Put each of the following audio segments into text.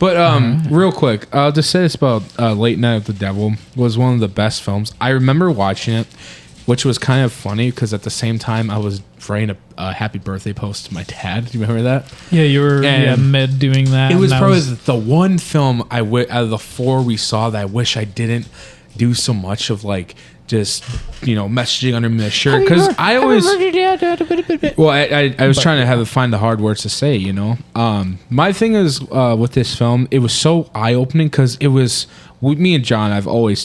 But real quick, I'll just say this about Late Night with the Devil was one of the best films. I remember watching it, which was kind of funny because at the same time I was writing a happy birthday post to my dad. Do you remember that? Yeah, you were mid doing that. It was probably the one film out of the 4 we saw that I wish I didn't do so much of, like, just, messaging under my shirt, because I always I was trying to find the hard words to say. My thing is with this film, it was so eye-opening because it was with me and John.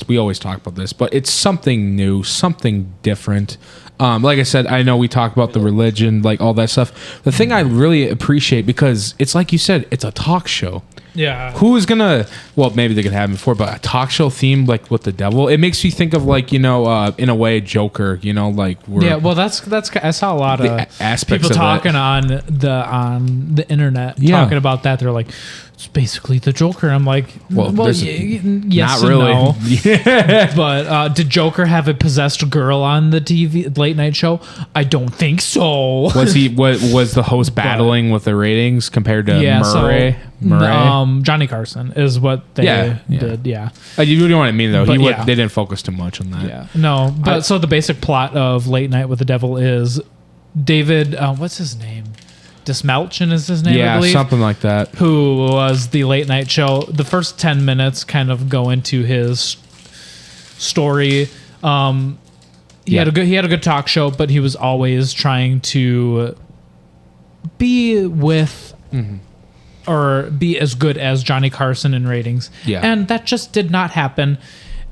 We always talk about this, but it's something new, something different. Like I said, I know we talk about the religion, like all that stuff. The thing I really appreciate, because it's like you said, it's a talk show. Yeah. Who is gonna? Well, maybe they could have it before, but a talk show theme like with the devil. It makes me think of, like, in a way, Joker. Like well, that's. I saw a lot of aspects people of talking on the internet talking about that. They're like, it's basically the Joker. I'm like, well yes, not really. No. But did Joker have a possessed girl on the TV late night show? I don't think so. Was he? What was the host battling with the ratings compared to Murray? Johnny Carson is what they did. Yeah. You know what I mean, though. They didn't focus too much on that. Yeah. No, but so the basic plot of Late Night with the Devil is David. What's his name? Dismelchin is his name, I believe. Yeah, something like that. Who was the late night show. The first 10 minutes kind of go into his story. He had a good talk show, but he was always trying to be with or be as good as Johnny Carson in ratings. Yeah. And that just did not happen.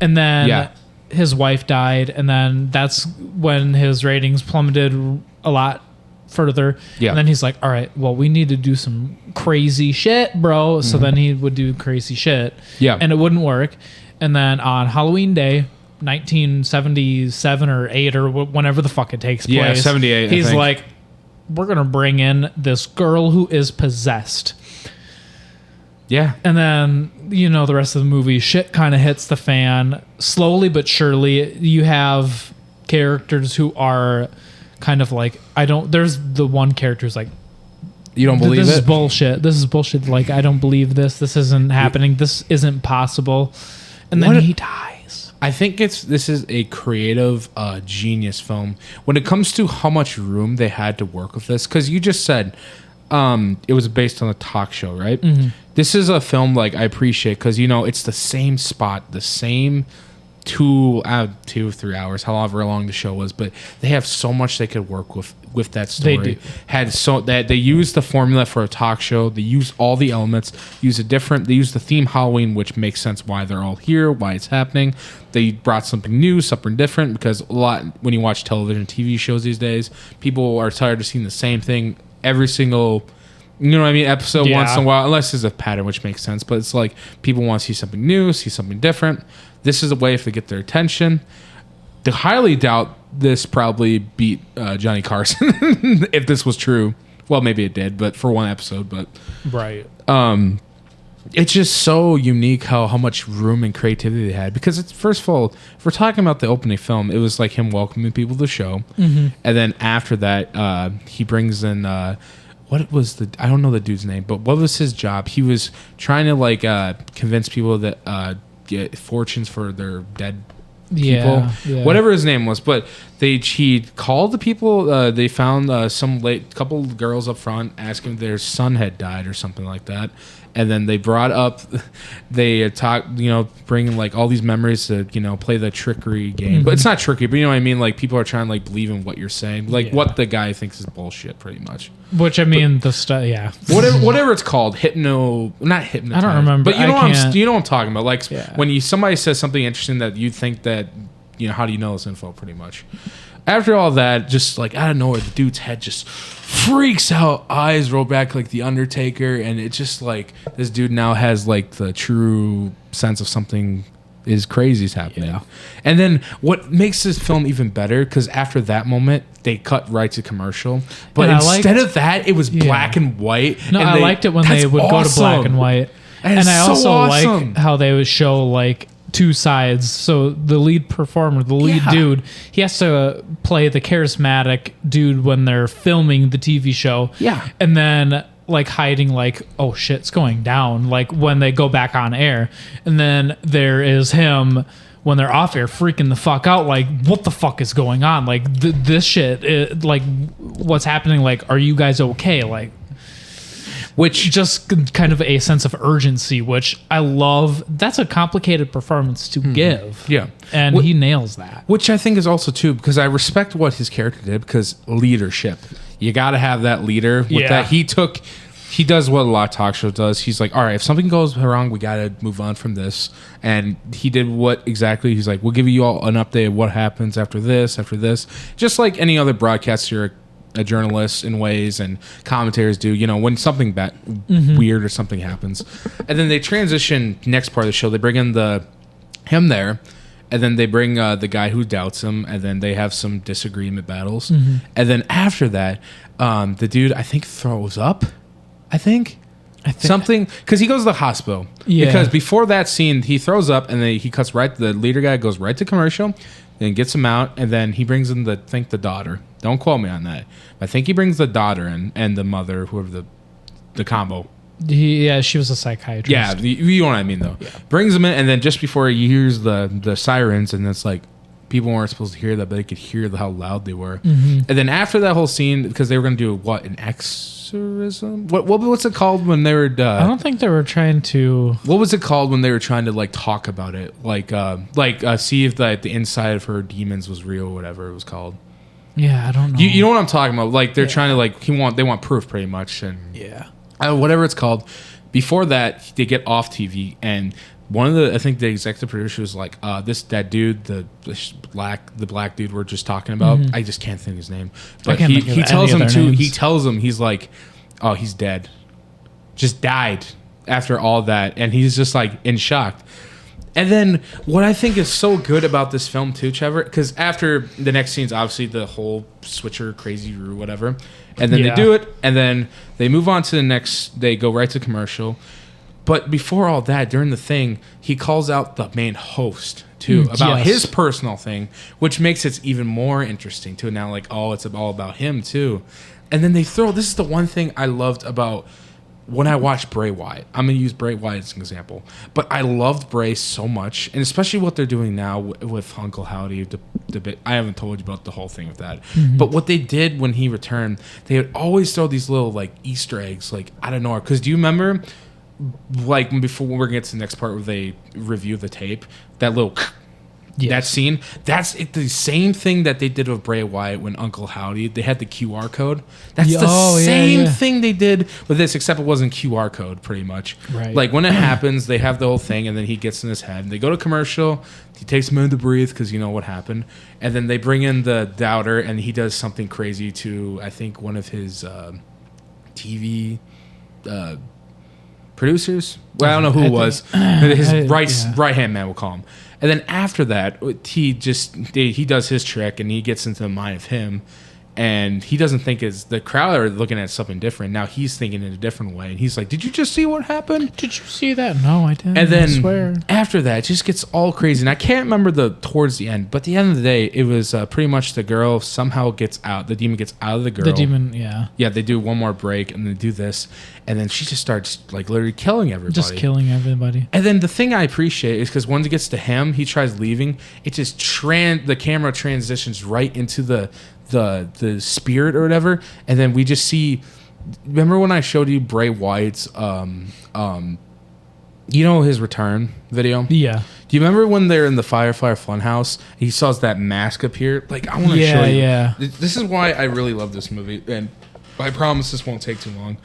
And then his wife died, and then that's when his ratings plummeted a lot further. Yeah. And then he's like, all right, well, we need to do some crazy shit, bro. So then he would do crazy shit. Yeah. And it wouldn't work. And then on Halloween Day, 1977 or 8 or whenever the fuck it takes place. Yeah, 78. He's like, we're going to bring in this girl who is possessed. Yeah. And then, the rest of the movie, shit kind of hits the fan. Slowly but surely, you have characters who are kind of like, there's the one character who's like, you don't believe this is bullshit. This is bullshit. Like, I don't believe this. This isn't happening. This isn't possible. And then he dies. I think this is a creative genius film when it comes to how much room they had to work with this. Because you just said it was based on a talk show, right? Mm-hmm. This is a film like I appreciate because it's the same spot, the same 2 or 3 hours, however long the show was, but they have so much they could work with that story. They do. They used the formula for a talk show. They used all the elements. They used the theme Halloween, which makes sense why they're all here, why it's happening. They brought something new, something different, because a lot when you watch television, TV shows these days, people are tired of seeing the same thing every single. You know what I mean? Episode once in a while, unless there's a pattern, which makes sense. But it's like people want to see something new, see something different. This is a way to get their attention. I highly doubt this probably beat Johnny Carson if this was true. Well, maybe it did, but for one episode. But right, it's just so unique how much room and creativity they had. Because it's, first of all, if we're talking about the opening film, it was like him welcoming people to the show, and then after that, he brings in. What was I don't know the dude's name, but what was his job? He was trying to convince people that get fortunes for their dead people, whatever his name was. But he called the people. They found couple of girls up front asking if their son had died or something like that. And then they brought up, they talked, bringing like all these memories to, play the trickery game. But it's not tricky, but you know what I mean? Like people are trying to like believe in what you're saying. Like what the guy thinks is bullshit pretty much. Which I mean, Whatever it's called, not hypnotize. I don't remember. But you know what I'm talking about. Like when somebody says something interesting that you think that, how do you know this info pretty much? After all that, just like out of nowhere, the dude's head just freaks out, eyes roll back like the Undertaker, and it's just like this dude now has like the true sense of something is crazy is happening. Yeah. And then what makes this film even better, because after that moment, they cut right to commercial. But instead of that, it was black and white. No, and I liked it when they would go to black and white. And I also like how they would show like two sides. So the lead performer, the lead dude, he has to play the charismatic dude when they're filming the TV show. Yeah. And then like hiding like, oh shit's going down, like when they go back on air. And then there is him when they're off air freaking the fuck out, like what the fuck is going on, like this shit, like what's happening, like are you guys okay, like, which just kind of a sense of urgency, which I love. That's a complicated performance to give. Yeah. And he nails that. Which I think is also, too, because I respect what his character did, because leadership. You got to have that leader. With that, he does what a lot of talk shows does. He's like, all right, if something goes wrong, we got to move on from this. And he did what exactly? He's like, we'll give you all an update of what happens after this. Just like any other broadcaster, a journalist in ways, and commentators do, you know, when something weird or something happens. And then they transition next part of the show. They bring in him there, and then they bring the guy who doubts him, and then they have some disagreement battles. And then after that, the dude, I think, throws up. I think something, because he goes to the hospital. Yeah. Because before that scene, he throws up, and then he cuts right. The leader guy goes right to commercial, then gets him out, and then he brings in the daughter. Don't quote me on that. I think he brings the daughter in, and the mother, whoever the combo. She was a psychiatrist. Yeah, you know what I mean, though. Yeah. Brings him in, and then just before he hears the sirens, and it's like, people weren't supposed to hear that, but they could hear how loud they were. And then after that whole scene, because they were going to do, an exorcism? What's it called when they were... I don't think they were trying to... What was it called when they were trying to, like, talk about it? See if the inside of her demons was real, whatever it was called. Yeah, I don't know. You know what I'm talking about? Like, they're trying to, like, they want proof, pretty much. And whatever it's called. Before that, they get off TV, and one of I think the executive producer was like, that dude, the black dude we're just talking about, I just can't think of his name. But he tells him he's like, oh, he's dead. Just died after all that. And he's just, like, in shock. And then what I think is so good about this film too, Trevor, because after the next scene is obviously the whole switcher, crazy roo, whatever. And then they do it, and then they move on to the next, they go right to commercial. But before all that, during the thing, he calls out the main host too about his personal thing, which makes it even more interesting too. Now, like, it's all about him too. And then this is the one thing I loved about when I watched Bray Wyatt. I'm going to use Bray Wyatt as an example. But I loved Bray so much, and especially what they're doing now with Uncle Howdy. I haven't told you about the whole thing with that. But what they did when he returned, they would always throw these little, like, Easter eggs, like, out of nowhere. Because do you remember, like, before we're going to get to the next part where they review the tape, that little... That scene, that's the same thing that they did with Bray Wyatt when Uncle Howdy, they had the QR code. That's the same thing they did with this, except it wasn't QR code, pretty much. Right. Like, when it happens, they have the whole thing, and then he gets in his head. And they go to commercial, he takes a minute to breathe, because you know what happened. And then they bring in the doubter, and he does something crazy to, I think, one of his TV producers. Well, I don't know who it was. His right-hand man, we'll call him. And then after that, he does his trick, and he gets into the mind of him, and he doesn't think the crowd are looking at something different. Now he's thinking in a different way, and he's like, "Did you just see what happened? Did you see that? No, I didn't." And then I swear. After that, it just gets all crazy. And I can't remember towards the end, but at the end of the day, it was pretty much the girl somehow gets out. The demon gets out of the girl. The demon, yeah. Yeah, they do one more break, and they do this, and then she just starts, like, literally killing everybody. Just killing everybody. And then the thing I appreciate is because once it gets to him, he tries leaving. It just the camera transitions right into the spirit or whatever, and then we just see. Remember when I showed you Bray Wyatt's his return video? Yeah. Do you remember when they're in the Firefly Funhouse? He saw that mask appear. Like, I want to show you. Yeah. This is why I really love this movie, and I promise this won't take too long.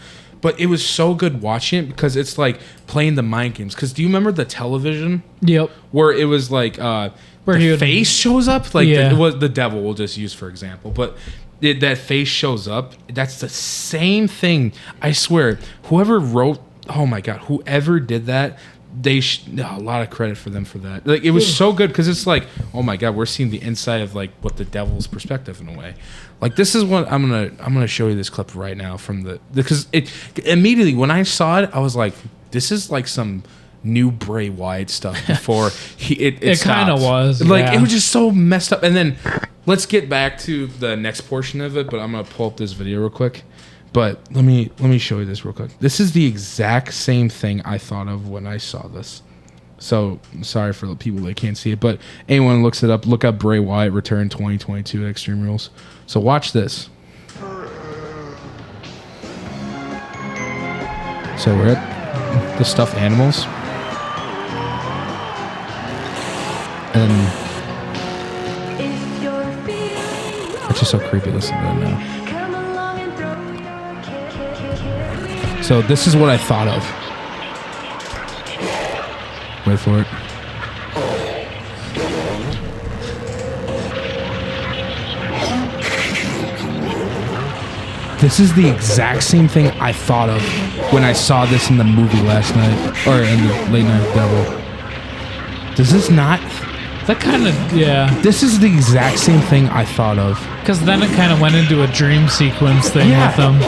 But it was so good watching it because it's like playing the mind games. Because do you remember the television? Yep. Where it was like where the face shows up? Like the devil we'll just use for example. But that face shows up. That's the same thing. I swear. Whoever did that, a lot of credit for them for that. Like, it was so good because it's like, oh my God, we're seeing the inside of, like, what the devil's perspective in a way. Like, this is what I'm gonna show you this clip right now because it immediately when I saw it, I was like, this is like some new Bray Wyatt stuff before it kind of was. Like, it was just so messed up. And then let's get back to the next portion of it, but I'm gonna pull up this video real quick. But let me show you this real quick. This is the exact same thing I thought of when I saw this. So sorry for the people that can't see it, but anyone looks it up, look up Bray Wyatt Return 2022 at Extreme Rules. So watch this. So we're at the stuffed animals. And it's just so creepy listening to that now. So this is what I thought of. Wait for it. This is the exact same thing I thought of when I saw this in the movie last night, or in the Late Night Devil. Does this not? That kind of, yeah. This is the exact same thing I thought of. Because then it kind of went into a dream sequence thing with them.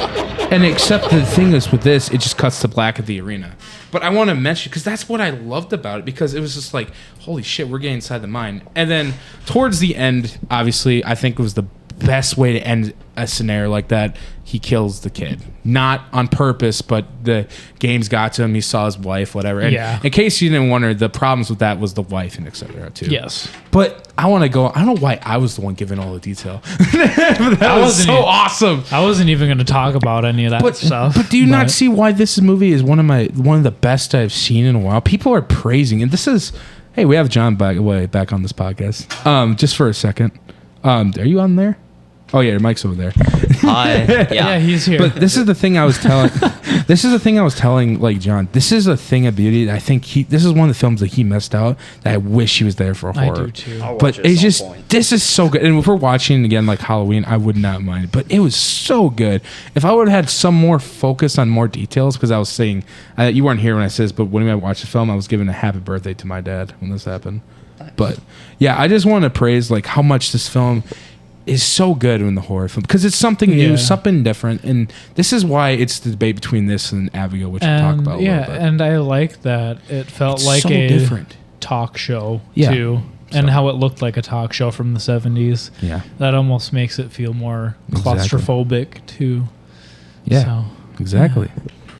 And except the thing is with this, it just cuts to black at the arena. But I want to mention, because that's what I loved about it, because it was just like, holy shit, we're getting inside the mind. And then towards the end, obviously, I think it was the best way to end a scenario like that. He kills the kid. Not on purpose, but the games got to him. He saw his wife, whatever. And in case you didn't wonder, the problems with that was the wife and et cetera, too. Yes. But I want to go, I don't know why I was the one giving all the detail. That was so awesome. I wasn't even going to talk about any of that stuff. But do you not see why this movie is one of the best I've seen in a while? People are praising, and this is, hey, we have John back on this podcast. Just for a second. Are you on there? Oh yeah, your mic's over there. Hi. Yeah, he's here. But this is the thing I was telling. This is the thing I was telling, like, John. This is a thing of beauty. I think this is one of the films that he missed out. That I wish he was there for horror. I do too. But it's just this is so good. And if we're watching again like Halloween, I would not mind it. But it was so good. If I would have had some more focus on more details, because I was saying you weren't here when I said this, but when I watched the film, I was giving a happy birthday to my dad when this happened. Nice. But yeah, I just want to praise like how much this film is so good in the horror film, because it's something new, something different, and this is why it's the debate between this and Abigail, which we'll talk about. And I like that it felt like a different talk show too, and how it looked like a talk show from the 70s. Yeah, that almost makes it feel more claustrophobic too. Yeah, so, exactly. Yeah.